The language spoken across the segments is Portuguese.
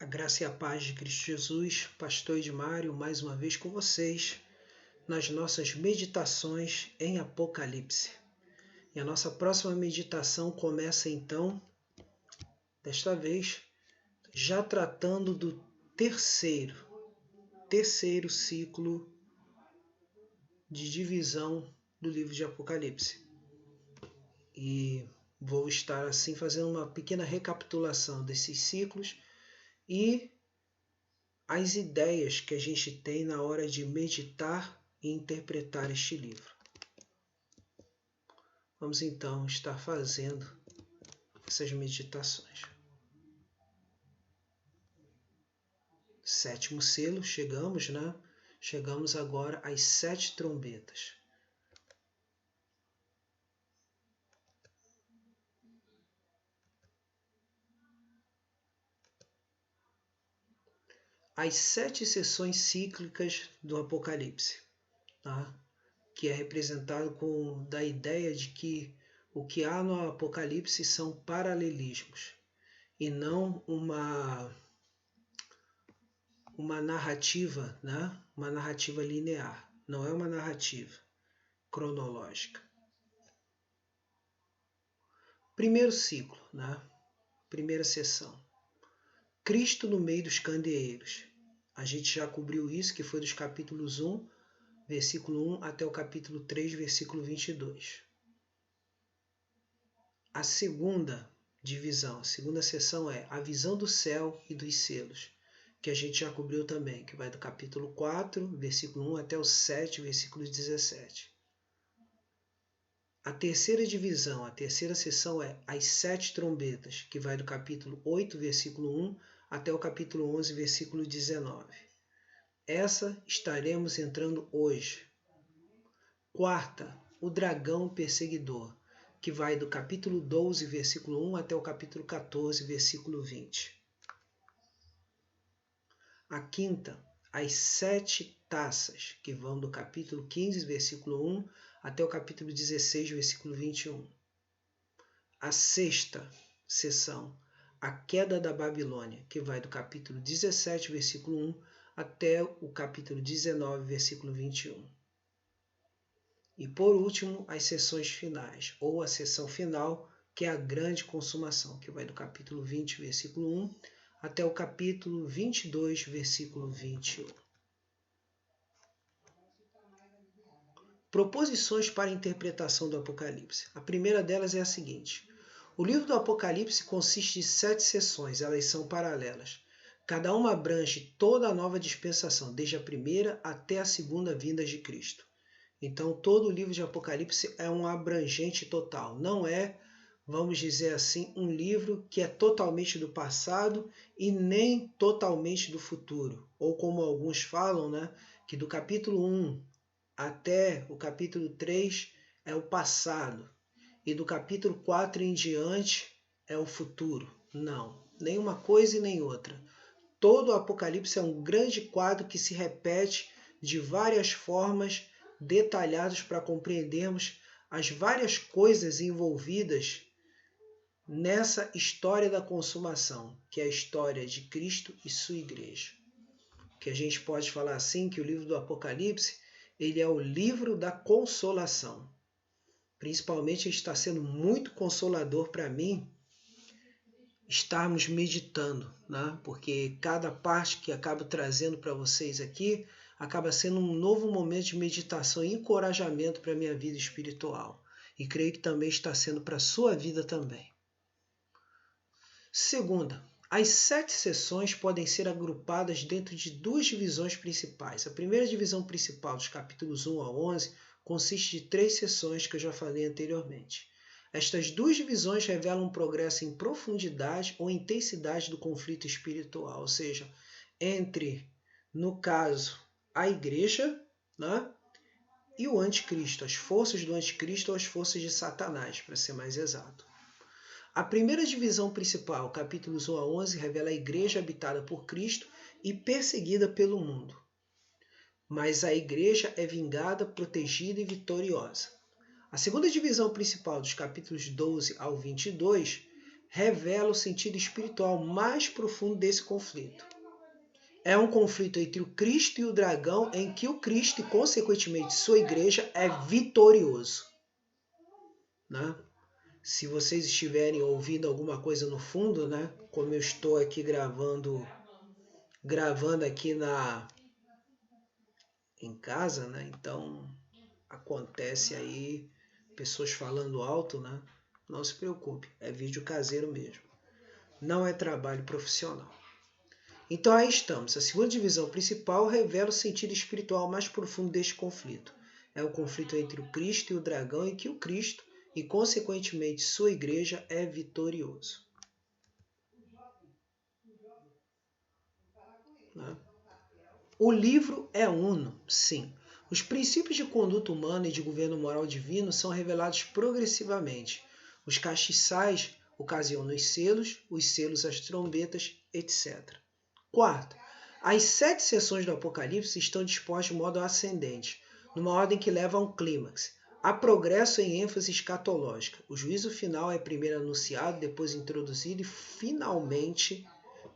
A graça e a paz de Cristo Jesus, Pastor Edmário, mais uma vez com vocês, nas nossas meditações em Apocalipse. E a nossa próxima meditação começa então, desta vez, já tratando do terceiro ciclo de divisão do livro de Apocalipse. E vou estar assim fazendo uma pequena recapitulação desses ciclos e as ideias que a gente tem na hora de meditar e interpretar este livro. Vamos então estar fazendo essas meditações. Sétimo selo, chegamos, né? Chegamos agora às 7 trombetas. As 7 sessões cíclicas do Apocalipse, tá? Que é representado da ideia de que o que há no Apocalipse são paralelismos e não uma narrativa, né? Uma narrativa linear, não é uma narrativa cronológica. Primeiro ciclo, né? Primeira sessão. Cristo no meio dos candeeiros. A gente já cobriu isso, que foi dos capítulos 1, versículo 1 até o capítulo 3, versículo 22. A segunda divisão, a segunda sessão é a visão do céu e dos selos, que a gente já cobriu também, que vai do capítulo 4, versículo 1 até o 7, versículo 17. A terceira divisão, a terceira sessão é as 7 trombetas, que vai do capítulo 8, versículo 1 até o capítulo 11, versículo 19. Essa estaremos entrando hoje. Quarta, o dragão perseguidor, que vai do capítulo 12, versículo 1 até o capítulo 14, versículo 20. A quinta, as 7 taças, que vão do capítulo 15, versículo 1 até o capítulo 16, versículo 21. A sexta sessão, a queda da Babilônia, que vai do capítulo 17, versículo 1 até o capítulo 19, versículo 21. E por último, as sessões finais, ou a sessão final, que é a grande consumação, que vai do capítulo 20, versículo 1 até o capítulo 22, versículo 21. Proposições para a interpretação do Apocalipse. A primeira delas é a seguinte: o livro do Apocalipse consiste de 7 sessões, elas são paralelas. Cada uma abrange toda a nova dispensação, desde a primeira até a segunda vinda de Cristo. Então, todo o livro de Apocalipse é um abrangente total. Não é, vamos dizer assim, um livro que é totalmente do passado e nem totalmente do futuro. Ou como alguns falam, né, que do capítulo 1 até o capítulo 3 é o passado. E do capítulo 4 em diante é o futuro. Não, nem uma coisa e nem outra. Todo o Apocalipse é um grande quadro que se repete de várias formas, detalhados para compreendermos as várias coisas envolvidas nessa história da consumação, que é a história de Cristo e sua igreja. Que a gente pode falar assim, que o livro do Apocalipse, ele é o livro da consolação. Principalmente está sendo muito consolador para mim estarmos meditando, né? Porque cada parte que acabo trazendo para vocês aqui acaba sendo um novo momento de meditação e encorajamento para a minha vida espiritual. E creio que também está sendo para a sua vida também. Segunda, as 7 sessões podem ser agrupadas dentro de 2 divisões principais. A primeira divisão principal, dos capítulos 1 a 11, consiste de 3 sessões que eu já falei anteriormente. Estas 2 divisões revelam um progresso em profundidade ou intensidade do conflito espiritual, ou seja, entre, no caso, a igreja, né, e o anticristo, as forças do anticristo ou as forças de Satanás, para ser mais exato. A primeira divisão principal, capítulos 1 a 11, revela a igreja habitada por Cristo e perseguida pelo mundo. Mas a igreja é vingada, protegida e vitoriosa. A segunda divisão principal, dos capítulos 12 ao 22, revela o sentido espiritual mais profundo desse conflito. É um conflito entre o Cristo e o dragão, em que o Cristo e, consequentemente, sua igreja é vitorioso. Né? Se vocês estiverem ouvindo alguma coisa no fundo, né? Como eu estou aqui gravando aqui em casa, né? Então acontece aí pessoas falando alto, né? Não se preocupe, é vídeo caseiro mesmo. Não é trabalho profissional. Então aí estamos. A segunda divisão principal revela o sentido espiritual mais profundo deste conflito. É o conflito entre o Cristo e o dragão, em que o Cristo e, consequentemente, sua igreja é vitorioso. Né? O livro é uno, sim. Os princípios de conduta humana e de governo moral divino são revelados progressivamente. Os castiçais ocasionam os selos as trombetas, etc. Quarto, as 7 sessões do Apocalipse estão dispostas de modo ascendente, numa ordem que leva a um clímax. Há progresso em ênfase escatológica. O juízo final é primeiro anunciado, depois introduzido e finalmente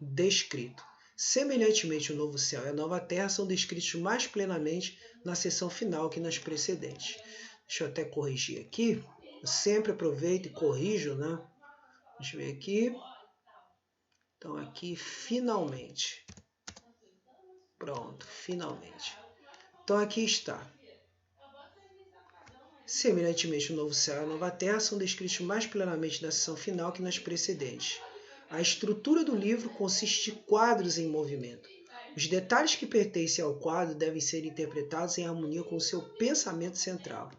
descrito. Semelhantemente, o novo céu e a nova terra são descritos mais plenamente na sessão final que nas precedentes. Deixa eu até corrigir aqui. Eu sempre aproveito e corrijo, né? Deixa eu ver aqui. Então, aqui, finalmente. Pronto, finalmente. Então, aqui está. Semelhantemente, o novo céu e a nova terra são descritos mais plenamente na sessão final que nas precedentes. A estrutura do livro consiste de quadros em movimento. Os detalhes que pertencem ao quadro devem ser interpretados em harmonia com o seu pensamento central.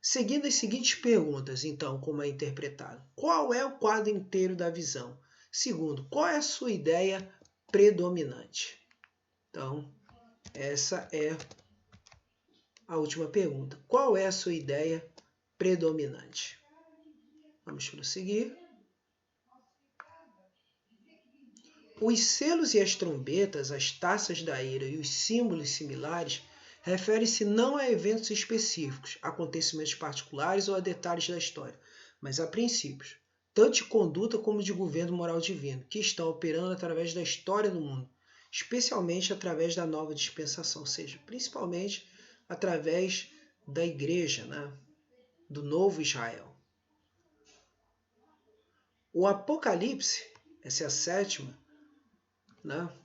Seguindo as seguintes perguntas, então, como é interpretado? Qual é o quadro inteiro da visão? Segundo, qual é a sua ideia predominante? Então, essa é a última pergunta. Qual é a sua ideia predominante? Vamos prosseguir. Os selos e as trombetas, as taças da ira e os símbolos similares referem-se não a eventos específicos, acontecimentos particulares ou a detalhes da história, mas a princípios, tanto de conduta como de governo moral divino, que estão operando através da história do mundo, especialmente através da nova dispensação, ou seja, principalmente através da igreja, né? Do novo Israel. O Apocalipse, essa é a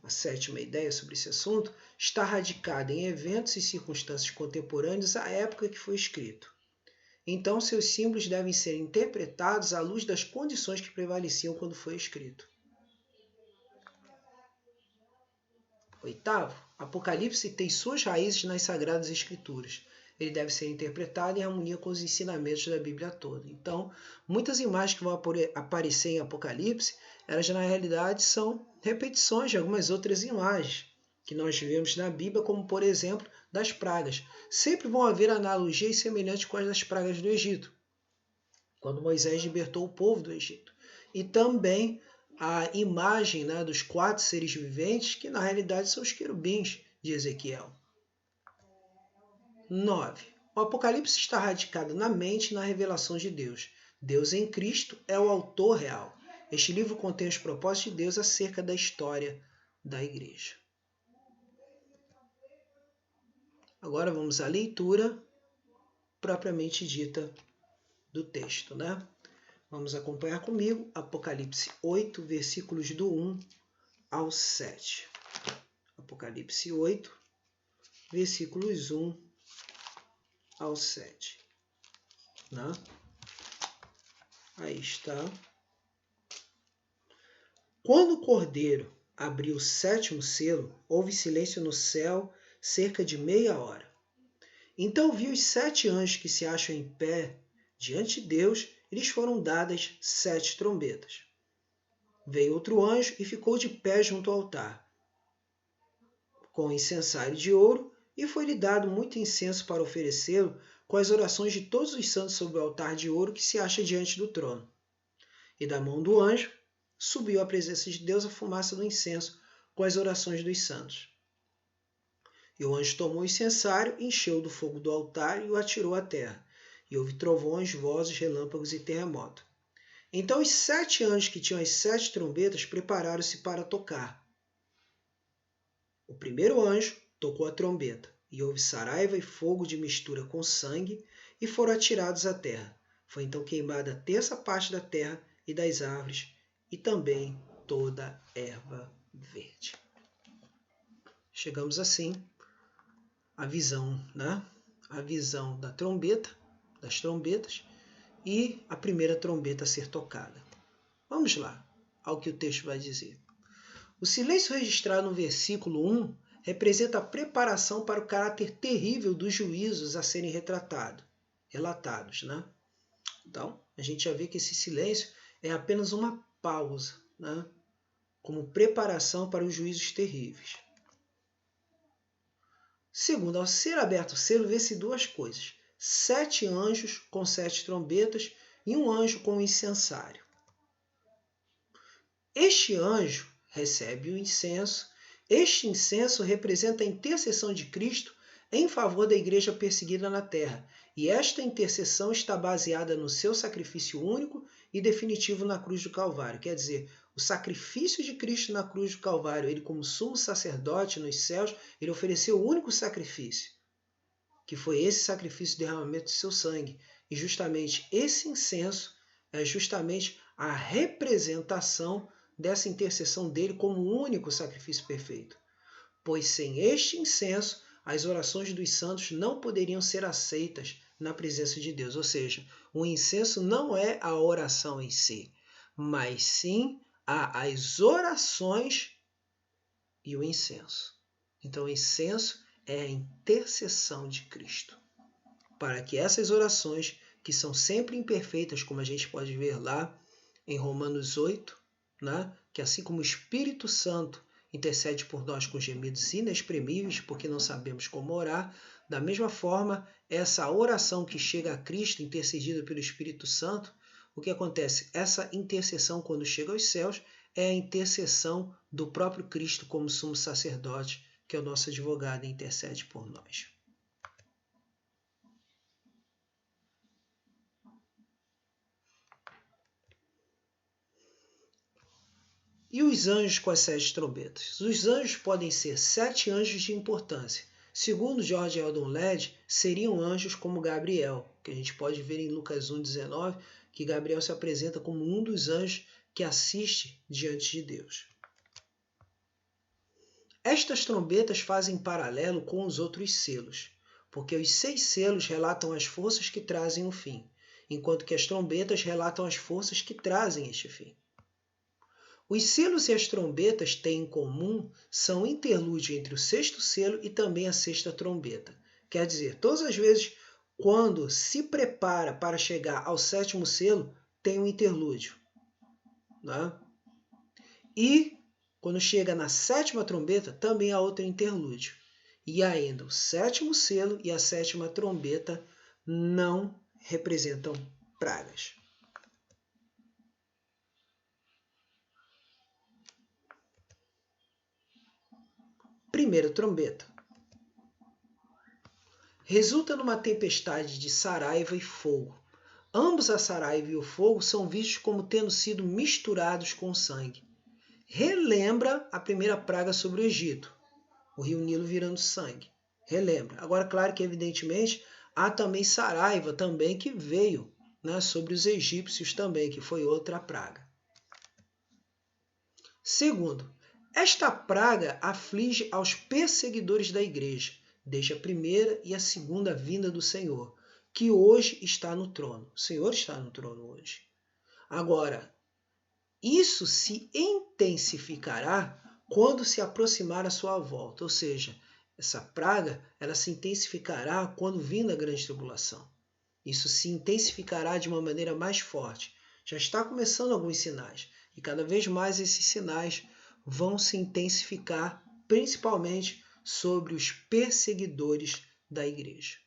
sétima ideia sobre esse assunto, está radicada em eventos e circunstâncias contemporâneos à época que foi escrito. Então, seus símbolos devem ser interpretados à luz das condições que prevaleciam quando foi escrito. Oitavo, Apocalipse tem suas raízes nas Sagradas Escrituras. Ele deve ser interpretado em harmonia com os ensinamentos da Bíblia toda. Então, muitas imagens que vão aparecer em Apocalipse, elas na realidade são repetições de algumas outras imagens que nós vemos na Bíblia, como por exemplo, das pragas. Sempre vão haver analogias semelhantes com as das pragas do Egito, quando Moisés libertou o povo do Egito. E também a imagem dos 4 seres viventes, que na realidade são os querubins de Ezequiel. 9. O Apocalipse está radicado na mente e na revelação de Deus. Deus em Cristo é o autor real. Este livro contém os propósitos de Deus acerca da história da igreja. Agora vamos à leitura propriamente dita do texto, né? Vamos acompanhar comigo Apocalipse 8, versículos do 1 ao 7. Apocalipse 8, versículos 1 ao 7. Né? Aí está. Quando o Cordeiro abriu o 7º selo, houve silêncio no céu cerca de meia hora. Então vi os 7 anjos que se acham em pé diante de Deus, e lhes foram dadas 7 trombetas. Veio outro anjo e ficou de pé junto ao altar, com incensário de ouro, e foi-lhe dado muito incenso para oferecê-lo com as orações de todos os santos sobre o altar de ouro que se acha diante do trono. E da mão do anjo subiu à presença de Deus a fumaça do incenso com as orações dos santos. E o anjo tomou o incensário, encheu do fogo do altar e o atirou à terra. E houve trovões, vozes, relâmpagos e terremoto. Então os 7 anjos que tinham as 7 trombetas prepararam-se para tocar. O primeiro anjo tocou a trombeta, e houve saraiva e fogo de mistura com sangue, e foram atirados à terra. Foi então queimada a terça parte da terra e das árvores, e também toda erva verde. Chegamos assim à visão, A visão da trombeta, das trombetas, e a primeira trombeta a ser tocada. Vamos lá ao que o texto vai dizer. O silêncio registrado no versículo 1 representa a preparação para o caráter terrível dos juízos a serem relatados. Então, a gente já vê que esse silêncio é apenas uma pausa, como preparação para os juízos terríveis. Segundo, ao ser aberto o selo, vê-se 2 coisas. 7 anjos com 7 trombetas e um anjo com um incensário. Este anjo recebe o incenso. Este incenso representa a intercessão de Cristo em favor da igreja perseguida na terra. E esta intercessão está baseada no seu sacrifício único e definitivo na cruz do Calvário. Quer dizer, o sacrifício de Cristo na cruz do Calvário, ele como sumo sacerdote nos céus, ele ofereceu o único sacrifício, que foi esse sacrifício de derramamento de seu sangue. E justamente esse incenso é justamente a representação dessa intercessão dele como o único sacrifício perfeito. Pois sem este incenso, as orações dos santos não poderiam ser aceitas na presença de Deus. Ou seja, o incenso não é a oração em si, mas sim as orações e o incenso. Então o incenso é a intercessão de Cristo, para que essas orações, que são sempre imperfeitas, como a gente pode ver lá em Romanos 8, que assim como o Espírito Santo intercede por nós com gemidos inexprimíveis, porque não sabemos como orar, da mesma forma, essa oração que chega a Cristo, intercedida pelo Espírito Santo, o que acontece? Essa intercessão, quando chega aos céus, é a intercessão do próprio Cristo como sumo sacerdote, que é o nosso advogado e intercede por nós. E os anjos com as 7 trombetas? Os anjos podem ser 7 anjos de importância. Segundo George Eldon Ladd, seriam anjos como Gabriel, que a gente pode ver em Lucas 1,19, que Gabriel se apresenta como um dos anjos que assiste diante de Deus. Estas trombetas fazem paralelo com os outros selos, porque os 6 selos relatam as forças que trazem o fim, enquanto que as trombetas relatam as forças que trazem este fim. Os selos e as trombetas têm em comum são o interlúdio entre o 6º selo e também a 6ª trombeta. Quer dizer, todas as vezes quando se prepara para chegar ao 7º selo, tem um interlúdio. E quando chega na 7ª trombeta, também há outro interlúdio. E ainda o 7º selo e a 7ª trombeta não representam pragas. Primeira trombeta. Resulta numa tempestade de saraiva e fogo. Ambos a saraiva e o fogo são vistos como tendo sido misturados com sangue. Relembra a primeira praga sobre o Egito, o rio Nilo virando sangue. Relembra. Agora, claro que evidentemente há também saraiva também que veio sobre os egípcios também, que foi outra praga. Segundo, esta praga aflige aos perseguidores da igreja, desde a primeira e a segunda vinda do Senhor, que hoje está no trono. O Senhor está no trono hoje. Agora, isso se intensificará quando se aproximar a sua volta, ou seja, essa praga ela se intensificará quando vir a grande tribulação. Isso se intensificará de uma maneira mais forte. Já está começando alguns sinais, e cada vez mais esses sinais vão se intensificar, principalmente sobre os perseguidores da igreja.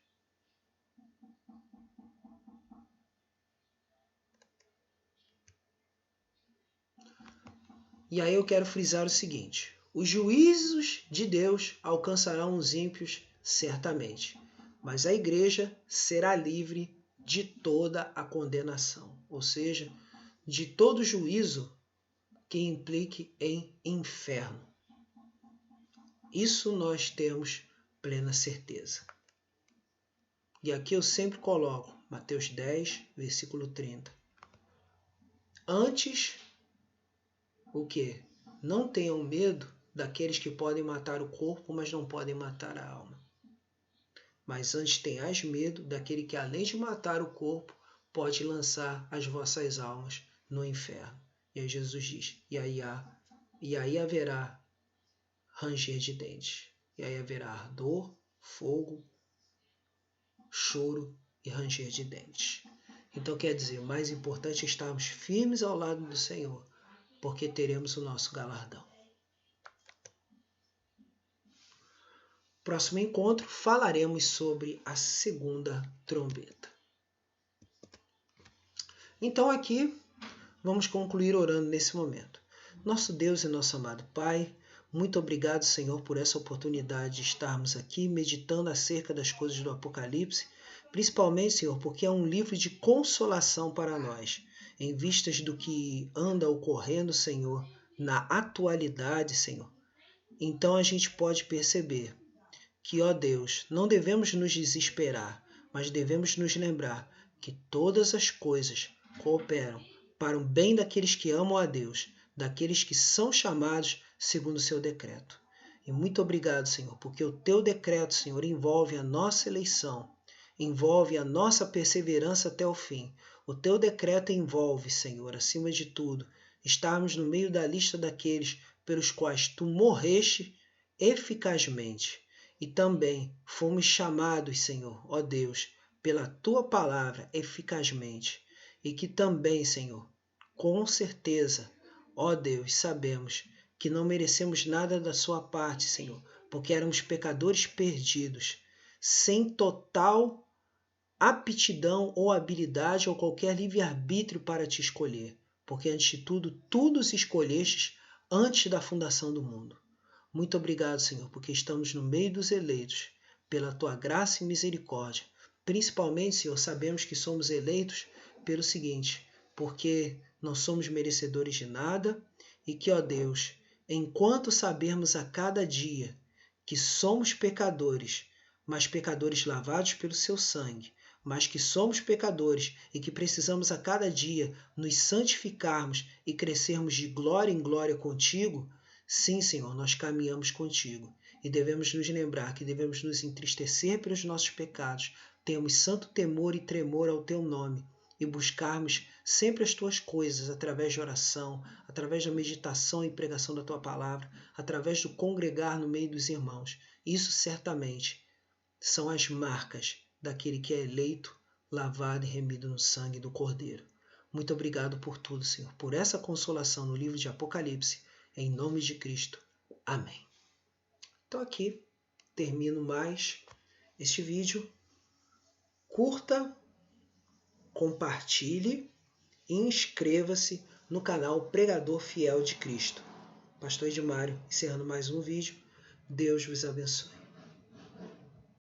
E aí eu quero frisar o seguinte: os juízos de Deus alcançarão os ímpios certamente, mas a igreja será livre de toda a condenação. Ou seja, de todo juízo que implique em inferno. Isso nós temos plena certeza. E aqui eu sempre coloco Mateus 10, versículo 30. Antes, o quê? Não tenham medo daqueles que podem matar o corpo, mas não podem matar a alma. Mas antes tenhais medo daquele que, além de matar o corpo, pode lançar as vossas almas no inferno. E aí Jesus diz, e aí haverá ranger de dentes. E aí haverá ardor, fogo, choro e ranger de dentes. Então quer dizer, o mais importante é estarmos firmes ao lado do Senhor, porque teremos o nosso galardão. Próximo encontro, falaremos sobre a segunda trombeta. Então aqui, vamos concluir orando nesse momento. Nosso Deus e nosso amado Pai, muito obrigado, Senhor, por essa oportunidade de estarmos aqui meditando acerca das coisas do Apocalipse, principalmente, Senhor, porque é um livro de consolação para nós, em vistas do que anda ocorrendo, Senhor, na atualidade, Senhor. Então a gente pode perceber que, ó Deus, não devemos nos desesperar, mas devemos nos lembrar que todas as coisas cooperam para o bem daqueles que amam a Deus, daqueles que são chamados segundo o seu decreto. E muito obrigado, Senhor, porque o teu decreto, Senhor, envolve a nossa eleição, envolve a nossa perseverança até o fim. O teu decreto envolve, Senhor, acima de tudo, estarmos no meio da lista daqueles pelos quais tu morreste eficazmente. E também fomos chamados, Senhor, ó Deus, pela tua palavra eficazmente. E que também, Senhor, com certeza, ó Deus, sabemos que não merecemos nada da sua parte, Senhor, porque éramos pecadores perdidos, sem total aptidão ou habilidade ou qualquer livre-arbítrio para te escolher, porque antes de tudo, tu nos escolhestes antes da fundação do mundo. Muito obrigado, Senhor, porque estamos no meio dos eleitos, pela tua graça e misericórdia. Principalmente, Senhor, sabemos que somos eleitos pelo seguinte, porque não somos merecedores de nada e que, ó Deus, enquanto sabermos a cada dia que somos pecadores, mas pecadores lavados pelo seu sangue, mas que somos pecadores e que precisamos a cada dia nos santificarmos e crescermos de glória em glória contigo, sim, Senhor, nós caminhamos contigo e devemos nos lembrar que devemos nos entristecer pelos nossos pecados, termos santo temor e tremor ao teu nome e buscarmos sempre as tuas coisas através de oração, através da meditação e pregação da tua palavra, através do congregar no meio dos irmãos. Isso certamente são as marcas daquele que é eleito, lavado e remido no sangue do Cordeiro. Muito obrigado por tudo, Senhor, por essa consolação no livro de Apocalipse, em nome de Cristo. Amém. Então aqui termino mais este vídeo. Curta, compartilhe e inscreva-se no canal Pregador Fiel de Cristo. Pastor Edmário, encerrando mais um vídeo. Deus vos abençoe.